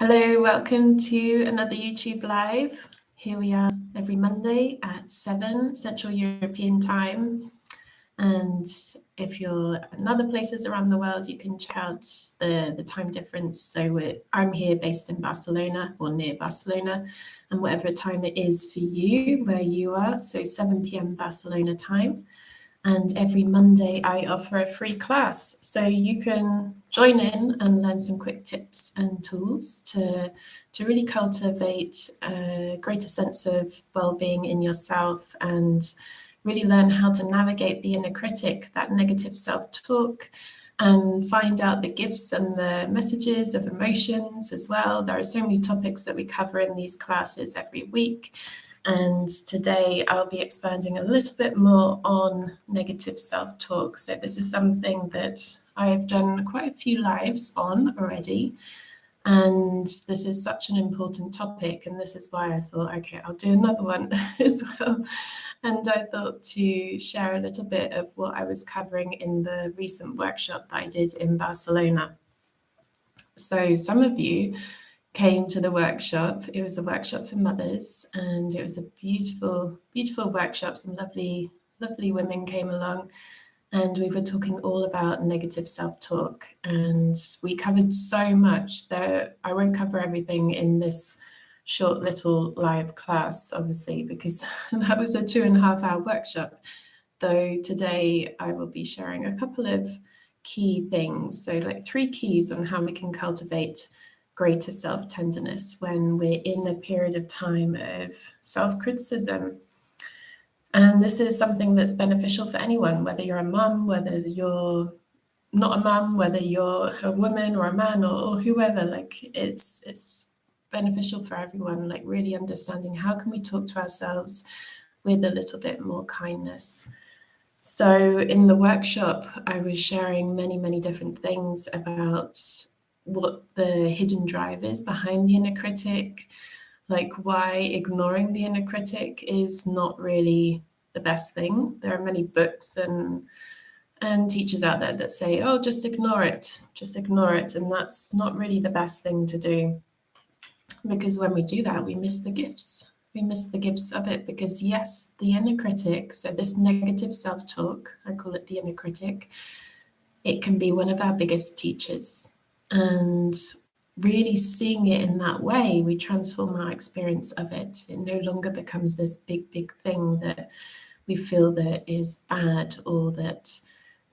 Hello, welcome to another YouTube Live. Here we are every Monday at 7 Central European Time. And if you're in other places around the world, you can check out the time difference. So I'm here based in Barcelona or near Barcelona, and whatever time it is for you, where you are, so 7 p.m. Barcelona time. And every Monday I offer a free class, so you can join in and learn some quick tips and tools to really cultivate a greater sense of well-being in yourself and really learn how to navigate the inner critic, that negative self-talk, and find out the gifts and the messages of emotions as well. There are so many topics that we cover in these classes every week. And today I'll be expanding a little bit more on negative self-talk. So this is something that I've done quite a few lives on already. And this is such an important topic. And this is why I thought, okay, I'll do another one as well. And I thought to share a little bit of what I was covering in the recent workshop that I did in Barcelona. So some of you came to the workshop. It was a workshop for mothers, and it was a beautiful, beautiful workshop. Some lovely, lovely women came along, and we were talking all about negative self-talk. And we covered so much that I won't cover everything in this short little live class, obviously, because that was a 2.5-hour workshop. Though today I will be sharing a couple of key things. So like 3 keys on how we can cultivate greater self-tenderness when we're in a period of time of self-criticism. And this is something that's beneficial for anyone, whether you're a mum, whether you're not a mum, whether you're a woman or a man or whoever. Like it's beneficial for everyone, like really understanding how can we talk to ourselves with a little bit more kindness. So in the workshop, I was sharing many, many different things about what the hidden drive is behind the inner critic, like why ignoring the inner critic is not really the best thing. There are many books and teachers out there that say, oh, just ignore it, and that's not really the best thing to do, because when we do that, we miss the gifts. We miss the gifts of it, because yes, the inner critic, so this negative self-talk, I call it the inner critic, it can be one of our biggest teachers. And really seeing it in that way, we transform our experience of it. It no longer becomes this big, big thing that we feel that is bad or that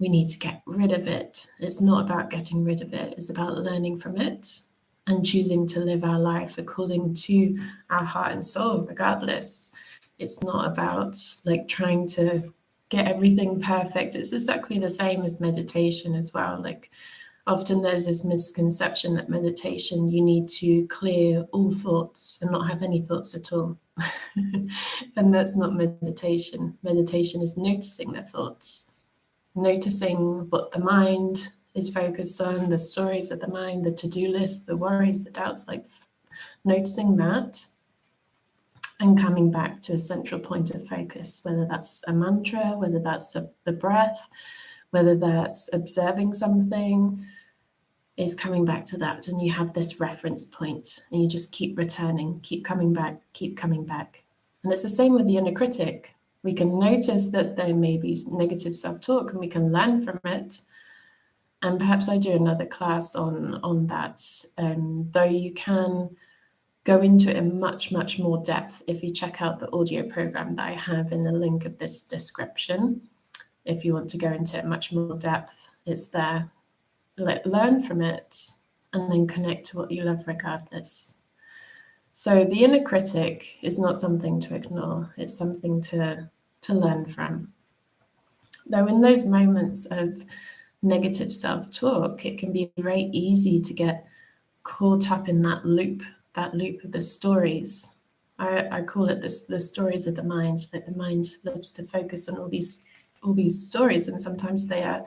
we need to get rid of it. It's not about getting rid of it. It's about learning from it and choosing to live our life according to our heart and soul, regardless. It's not about like trying to get everything perfect. It's exactly the same as meditation as well. Like often there's this misconception that meditation, you need to clear all thoughts and not have any thoughts at all. And that's not meditation. Meditation is noticing the thoughts, noticing what the mind is focused on, the stories of the mind, the to-do list, the worries, the doubts, like noticing that and coming back to a central point of focus, whether that's a mantra, whether that's the breath, whether that's observing something, is coming back to that. And you have this reference point and you just keep returning, keep coming back, keep coming back. And it's the same with the inner critic. We can notice that there may be negative self-talk and we can learn from it. And perhaps I do another class on that, though you can go into it in much, much more depth if you check out the audio program that I have in the link of this description. If you want to go into it much more depth, it's there. Learn from it and then connect to what you love regardless. So the inner critic is not something to ignore. It's something to learn from. Though in those moments of negative self-talk, it can be very easy to get caught up in that loop of the stories. I call it the stories of the mind. Like the mind loves to focus on all these stories, and sometimes they are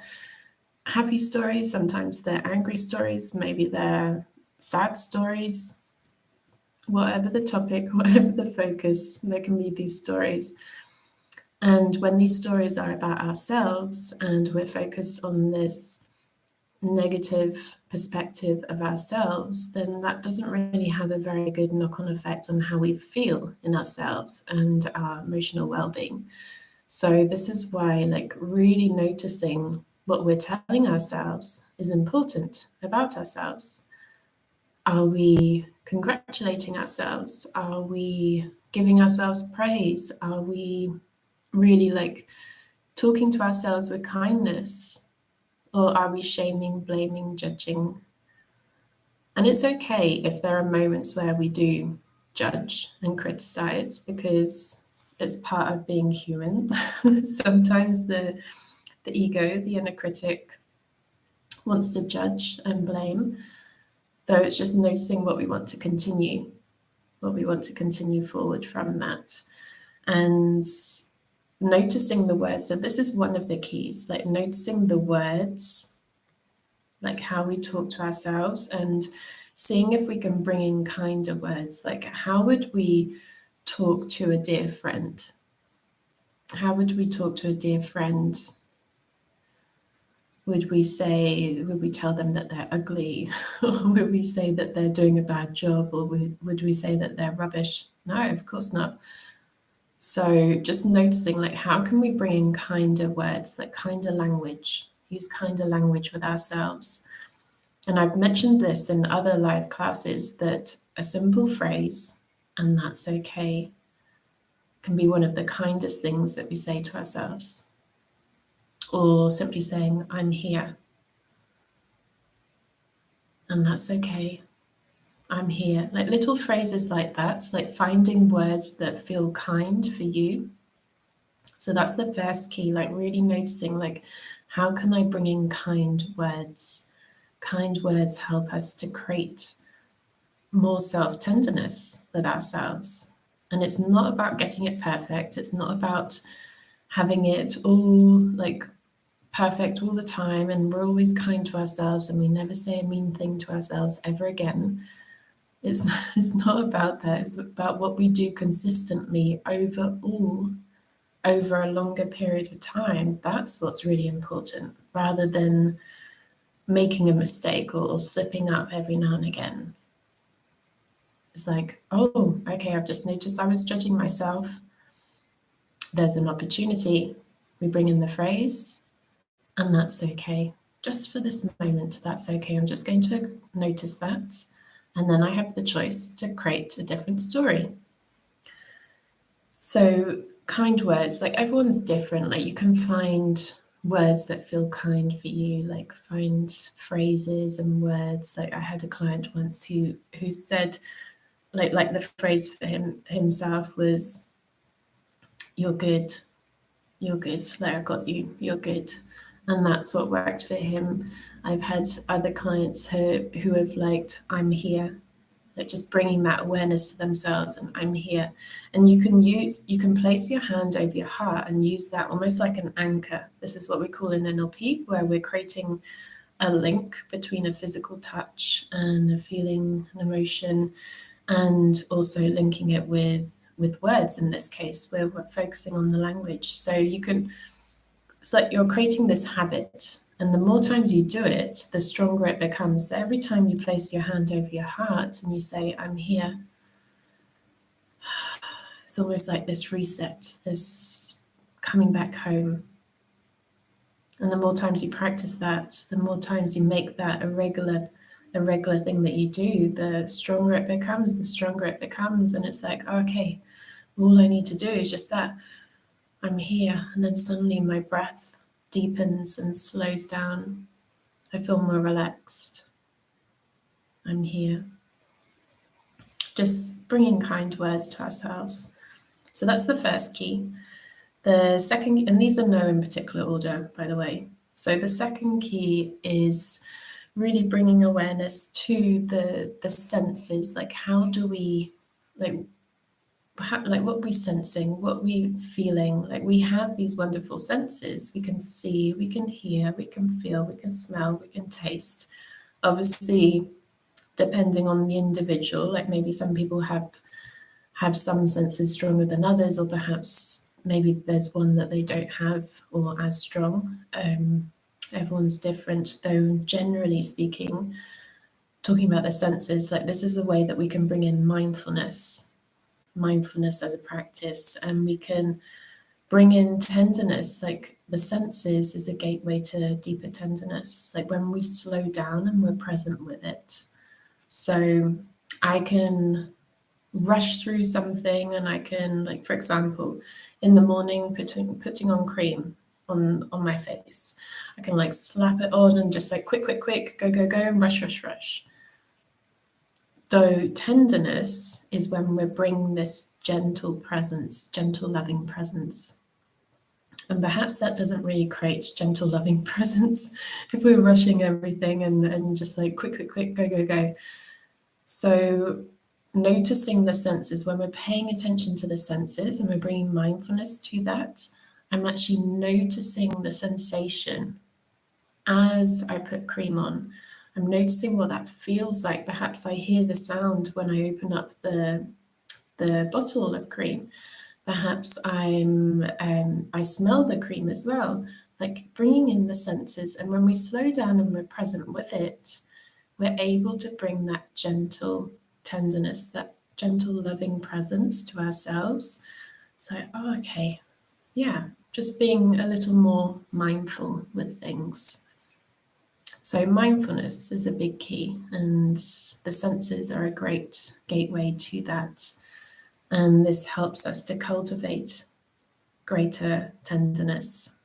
happy stories, sometimes they're angry stories, maybe they're sad stories. Whatever the topic, whatever the focus, there can be these stories. And when these stories are about ourselves and we're focused on this negative perspective of ourselves, then that doesn't really have a very good knock-on effect on how we feel in ourselves and our emotional well-being. So this is why, like, really noticing what we're telling ourselves is important about ourselves. Are we congratulating ourselves? Are we giving ourselves praise? Are we really like talking to ourselves with kindness? Or are we shaming, blaming, judging? And it's okay if there are moments where we do judge and criticize, because it's part of being human. Sometimes the ego, the inner critic, wants to judge and blame, though it's just noticing what we want to continue, forward from that. And noticing the words. So this is one of the keys, like noticing the words, like how we talk to ourselves, and seeing if we can bring in kinder words. Like, how would we talk to a dear friend? How would we talk to a dear friend? Would we tell them that they're ugly? Or would we say that they're doing a bad job? Or would we say that they're rubbish? No, of course not. So just noticing, like, how can we bring in kinder words, like kinder language, use kinder language with ourselves? And I've mentioned this in other live classes, that a simple phrase, "and that's okay," can be one of the kindest things that we say to ourselves. Or simply saying, "I'm here, and that's okay. I'm here." Like little phrases like that, like finding words that feel kind for you. So that's the first key, like really noticing, like, how can I bring in kind words? Kind words help us to create more self-tenderness with ourselves. And it's not about getting it perfect. It's not about having it all like perfect all the time and we're always kind to ourselves and we never say a mean thing to ourselves ever again. It's, it's not about that. It's about what we do consistently overall over a longer period of time. That's what's really important, rather than making a mistake or slipping up every now and again. It's like, oh, okay, I've just noticed I was judging myself. There's an opportunity. We bring in the phrase, "and that's okay." Just for this moment, that's okay. I'm just going to notice that. And then I have the choice to create a different story. So, kind words, like everyone's different. Like, you can find words that feel kind for you, like find phrases and words. Like, I had a client once who said, like the phrase for himself was, "You're good, you're good, like I got you, you're good." And that's what worked for him. I've had other clients who have liked, "I'm here," like just bringing that awareness to themselves, and "I'm here." And you can place your hand over your heart and use that almost like an anchor. This is what we call in NLP, where we're creating a link between a physical touch and a feeling, an emotion, and also linking it with words. In this case, where we're focusing on the language. So it's like you're creating this habit, and the more times you do it, the stronger it becomes. So every time you place your hand over your heart and you say, "I'm here," it's almost like this reset, this coming back home. And the more times you practice that, the more times you make that a regular thing that you do, the stronger it becomes, And it's like, okay, all I need to do is just that. I'm here. And then suddenly my breath deepens and slows down. I feel more relaxed. I'm here. Just bringing kind words to ourselves. So that's the first key. The second, and these are no in particular order, by the way. So the second key is really bringing awareness to the senses. Like, how do we, like what we sensing, what we feeling. Like, we have these wonderful senses. We can see, we can hear, we can feel, we can smell, we can taste. Obviously, depending on the individual, like maybe some people have some senses stronger than others, or perhaps maybe there's one that they don't have or as strong. Everyone's different, though generally speaking, talking about the senses, like this is a way that we can bring in mindfulness as a practice, and we can bring in tenderness. Like the senses is a gateway to deeper tenderness, like when we slow down and we're present with it. So I can rush through something, and I can, like, for example, in the morning putting on cream on my face. I can like slap it on and just like quick, go, and rush. Though tenderness is when we're bringing this gentle presence, gentle loving presence. And perhaps that doesn't really create gentle loving presence if we're rushing everything and just like quick, go. So noticing the senses, when we're paying attention to the senses and we're bringing mindfulness to that, I'm actually noticing the sensation as I put cream on. I'm noticing what that feels like. Perhaps I hear the sound when I open up the bottle of cream. Perhaps I smell the cream as well, like bringing in the senses. And when we slow down and we're present with it, we're able to bring that gentle tenderness, that gentle loving presence to ourselves. So, oh, okay, yeah, just being a little more mindful with things. So mindfulness is a big key, and the senses are a great gateway to that. And this helps us to cultivate greater tenderness.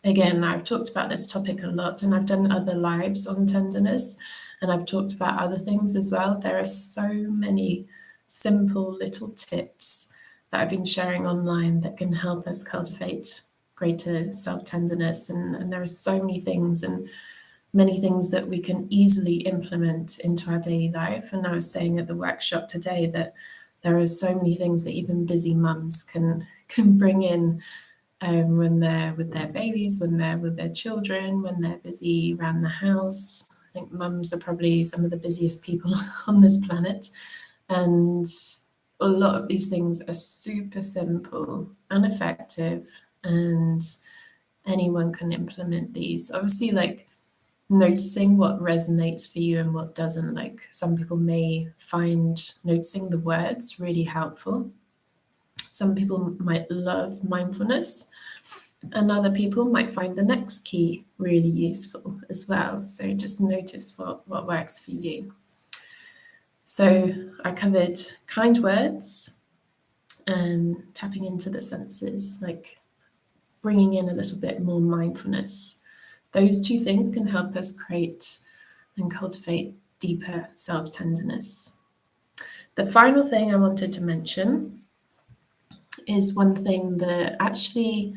Again, I've talked about this topic a lot, and I've done other lives on tenderness, and I've talked about other things as well. There are so many simple little tips that I've been sharing online that can help us cultivate greater self-tenderness, and there are so many things and many things that we can easily implement into our daily life. And I was saying at the workshop today that there are so many things that even busy mums can bring in when they're with their babies, when they're with their children, when they're busy around the house. I think mums are probably some of the busiest people on this planet. And a lot of these things are super simple and effective, and anyone can implement these. Obviously, like noticing what resonates for you and what doesn't. Like some people may find noticing the words really helpful. Some people might love mindfulness, and other people might find the next key really useful as well. So just notice what works for you. So I covered kind words and tapping into the senses, like bringing in a little bit more mindfulness. Those two things can help us create and cultivate deeper self-tenderness. The final thing I wanted to mention is one thing that actually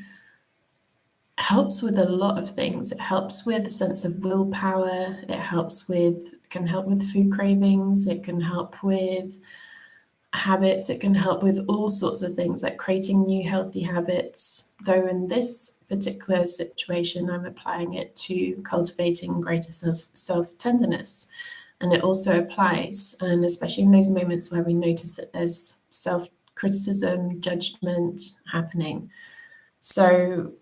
helps with a lot of things. It helps with a sense of willpower. Can help with food cravings. It can help with habits. It can help with all sorts of things, like creating new healthy habits. Though in this particular situation, I'm applying it to cultivating greater self-tenderness. And it also applies, and especially in those moments where we notice that there's self-criticism, judgment happening. So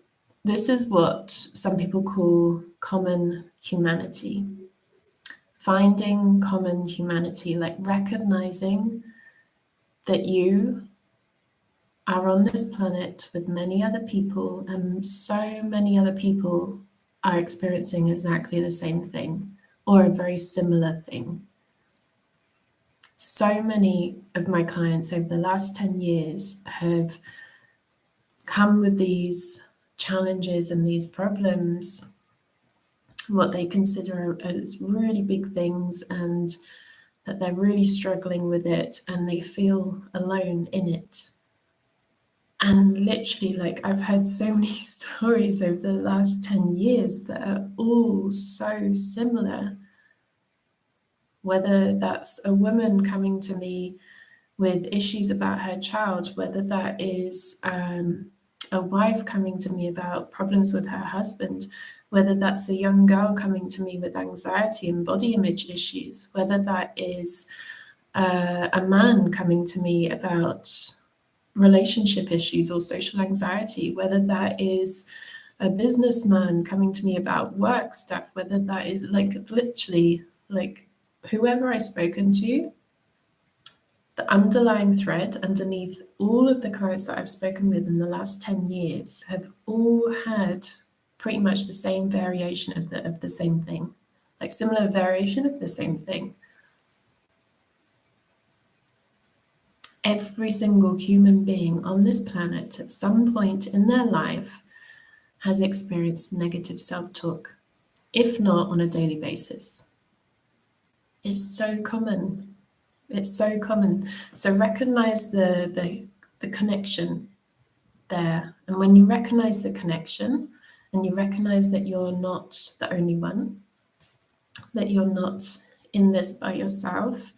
this is what some people call common humanity. Finding common humanity, like recognizing that you are on this planet with many other people, and so many other people are experiencing exactly the same thing or a very similar thing. So many of my clients over the last 10 years have come with these challenges and these problems, what they consider as really big things, and that they're really struggling with it and they feel alone in it. And literally, like, I've heard so many stories over the last 10 years that are all so similar. Whether that's a woman coming to me with issues about her child, whether that is a wife coming to me about problems with her husband, whether that's a young girl coming to me with anxiety and body image issues, whether that is a man coming to me about relationship issues or social anxiety, whether that is a businessman coming to me about work stuff, whether that is like literally like whoever I've spoken to, the underlying thread underneath all of the clients that I've spoken with in the last 10 years have all had pretty much the same variation of the same thing, like similar variation of the same thing. Every single human being on this planet at some point in their life has experienced negative self-talk, if not on a daily basis. It's so common. It's so common. So recognize the connection there. And when you recognize the connection and you recognize that you're not the only one, that you're not in this by yourself,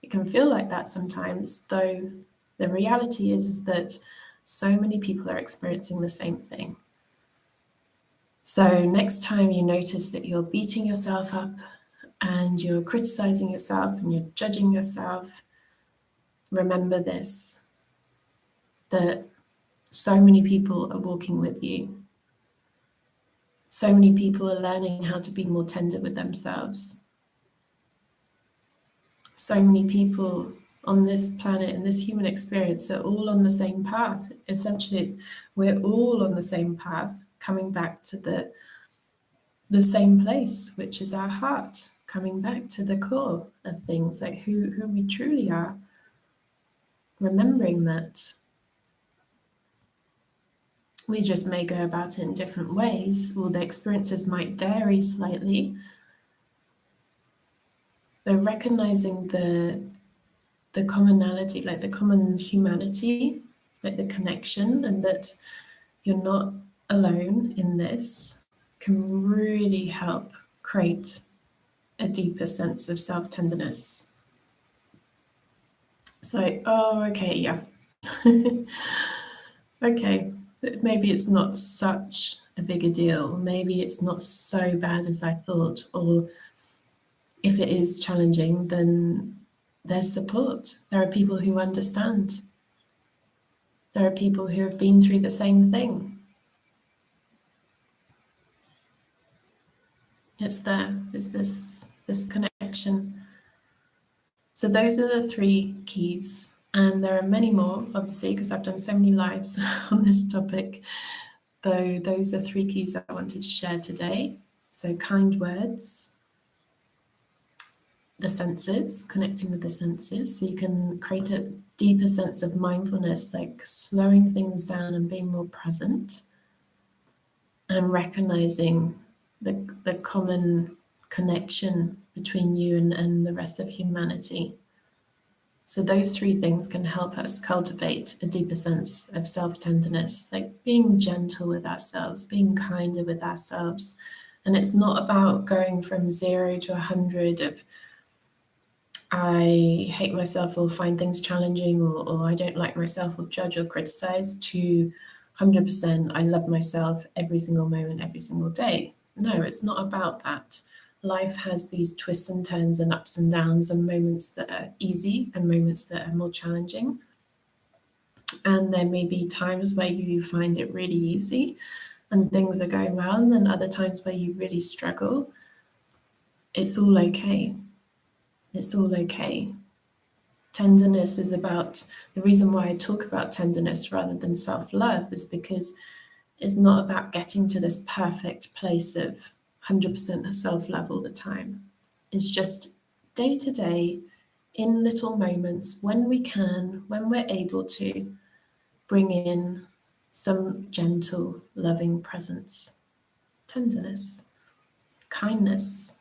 it can feel like that sometimes, though the reality is that so many people are experiencing the same thing. So next time you notice that you're beating yourself up and you're criticizing yourself and you're judging yourself, remember this, that so many people are walking with you. So many people are learning how to be more tender with themselves. So many people on this planet, in this human experience, are all on the same path. Essentially, we're all on the same path, coming back to the same place, which is our heart, coming back to the core of things, like who we truly are. Remembering that we just may go about it in different ways, or the experiences might vary slightly. But recognizing the commonality, like the common humanity, like the connection, and that you're not alone in this, can really help create a deeper sense of self-tenderness. It's like, oh, okay, yeah. Okay, maybe it's not such a big a deal. Maybe it's not so bad as I thought. Or if it is challenging, then there's support. There are people who understand. There are people who have been through the same thing. It's there. It's this connection. So those are the 3 keys. And there are many more, obviously, because I've done so many lives on this topic. Though those are 3 keys I wanted to share today. So kind words, the senses, connecting with the senses. So you can create a deeper sense of mindfulness, like slowing things down and being more present, and recognizing the common connection between you and the rest of humanity. So those 3 things can help us cultivate a deeper sense of self-tenderness, like being gentle with ourselves, being kinder with ourselves. And it's not about going from 0 to 100 of I hate myself or find things challenging, or I don't like myself or judge or criticize, to 100% I love myself every single moment, every single day. No, it's not about that. Life has these twists and turns and ups and downs, and moments that are easy and moments that are more challenging. And there may be times where you find it really easy and things are going well, and then other times where you really struggle. It's all okay. It's all okay. Tenderness is about, the reason why I talk about tenderness rather than self-love is because it's not about getting to this perfect place of 100% self-love all the time. It's just day to day, in little moments, when we can, when we're able to, bring in some gentle, loving presence, tenderness, kindness.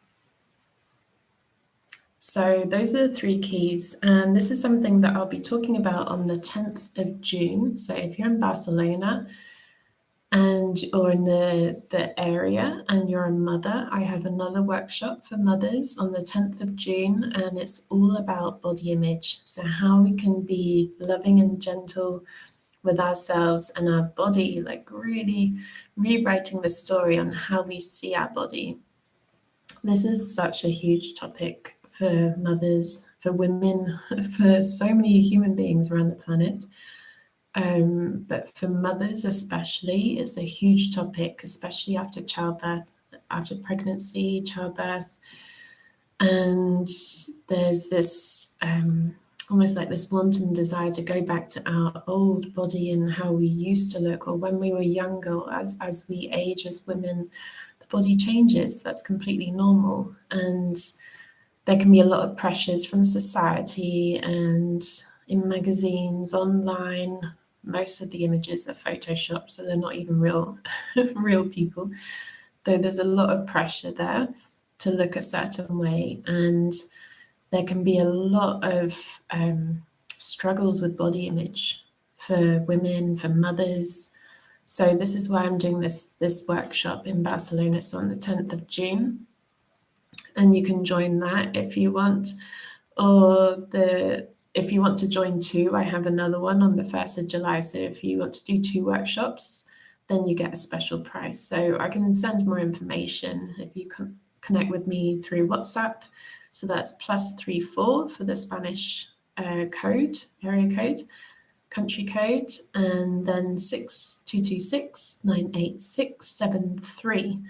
So those are the 3 keys, and this is something that I'll be talking about on the 10th of June. So if you're in Barcelona or in the area and you're a mother, I have another workshop for mothers on the 10th of June, and it's all about body image. So how we can be loving and gentle with ourselves and our body, like really rewriting the story on how we see our body. This is such a huge topic for mothers, for women, for so many human beings around the planet. But for mothers especially, it's a huge topic, especially after childbirth, after pregnancy, childbirth. And there's this almost like this wanton desire to go back to our old body and how we used to look, or when we were younger. As we age as women, the body changes. That's completely normal. And there can be a lot of pressures from society and in magazines, online. Most of the images are photoshopped, so they're not even real real people. Though there's a lot of pressure there to look a certain way, and there can be a lot of struggles with body image for women, for mothers. So this is why I'm doing this workshop in Barcelona, so on the 10th of June, and you can join that if you want. Or if you want to join two, I have another one on the 1st of July. So if you want to do two workshops, then you get a special price. So I can send more information if you can connect with me through WhatsApp. So that's +34 for the Spanish area code, country code, and then 6226 98673.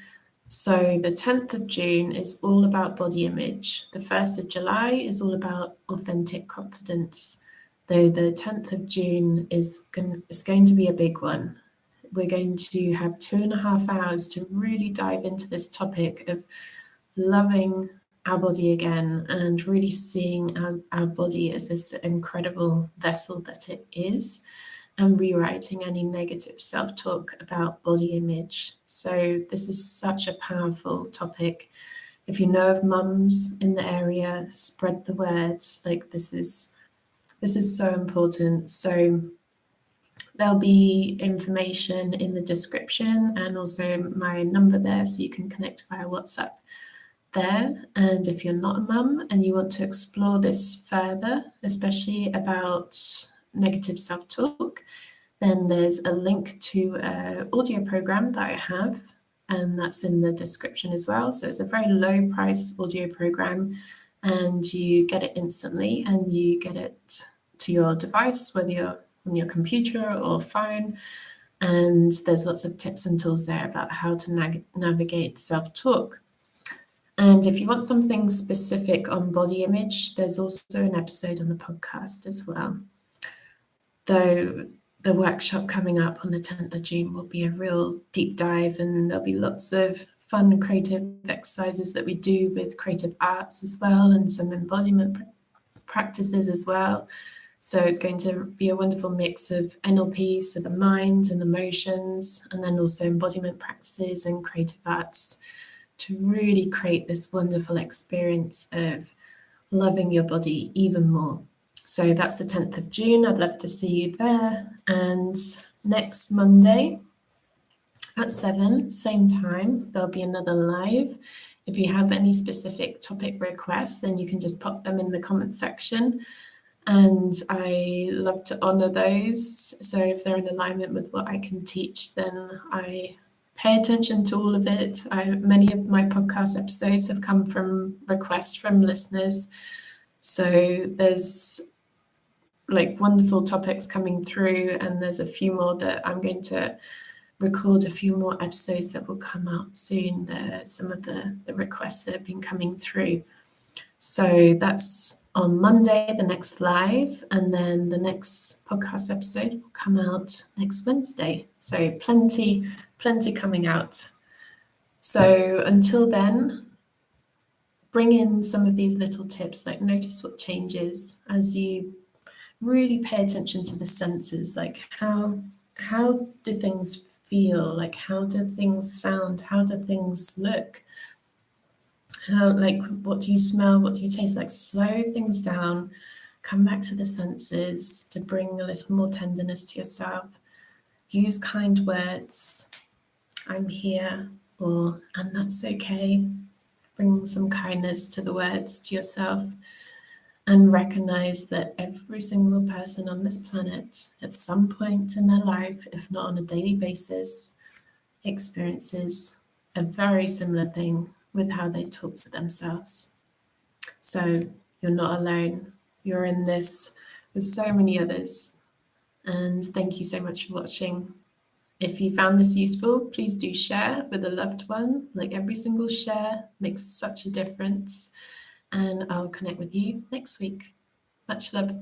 So the 10th of June is all about body image. The 1st of July is all about authentic confidence. Though the 10th of June is going to be a big one. We're going to have 2.5 hours to really dive into this topic of loving our body again and really seeing our body as this incredible vessel that it is, and rewriting any negative self-talk about body image. So this is such a powerful topic. If you know of mums in the area, spread the word. Like this is so important. So there'll be information in the description and also my number there, so you can connect via WhatsApp there. And if you're not a mum and you want to explore this further, especially about negative self-talk, then there's a link to an audio program that I have, and that's in the description as well. So it's a very low price audio program, and you get it instantly and you get it to your device, whether you're on your computer or phone. And there's lots of tips and tools there about how to navigate self-talk. And if you want something specific on body image, there's also an episode on the podcast as well. Though the workshop coming up on the 10th of June will be a real deep dive, and there'll be lots of fun creative exercises that we do with creative arts as well, and some embodiment practices as well. So it's going to be a wonderful mix of NLP, so the mind and emotions, and then also embodiment practices and creative arts to really create this wonderful experience of loving your body even more. So that's the 10th of June. I'd love to see you there. And next Monday at 7, same time, there'll be another live. If you have any specific topic requests, then you can just pop them in the comment section. And I love to honor those. So if they're in alignment with what I can teach, then I pay attention to all of it. Many of my podcast episodes have come from requests from listeners. So there's like wonderful topics coming through, and there's a few more that I'm going to record, a few more episodes that will come out soon. Some of the requests that have been coming through. So that's on Monday, the next live, and then the next podcast episode will come out next Wednesday. So plenty coming out. So until then, bring in some of these little tips, like notice what changes as you really pay attention to the senses, like how do things feel, like how do things sound, how do things look, how, like, what do you smell, what do you taste, like slow things down, come back to the senses to bring a little more tenderness to yourself. Use kind words, I'm here, or and that's okay. Bring some kindness to the words to yourself, and recognize that every single person on this planet at some point in their life, if not on a daily basis, experiences a very similar thing with how they talk to themselves. So you're not alone. You're in this with so many others, And thank you so much for watching. If you found this useful, please do share with a loved one. Like, every single share makes such a difference. And I'll connect with you next week. Much love.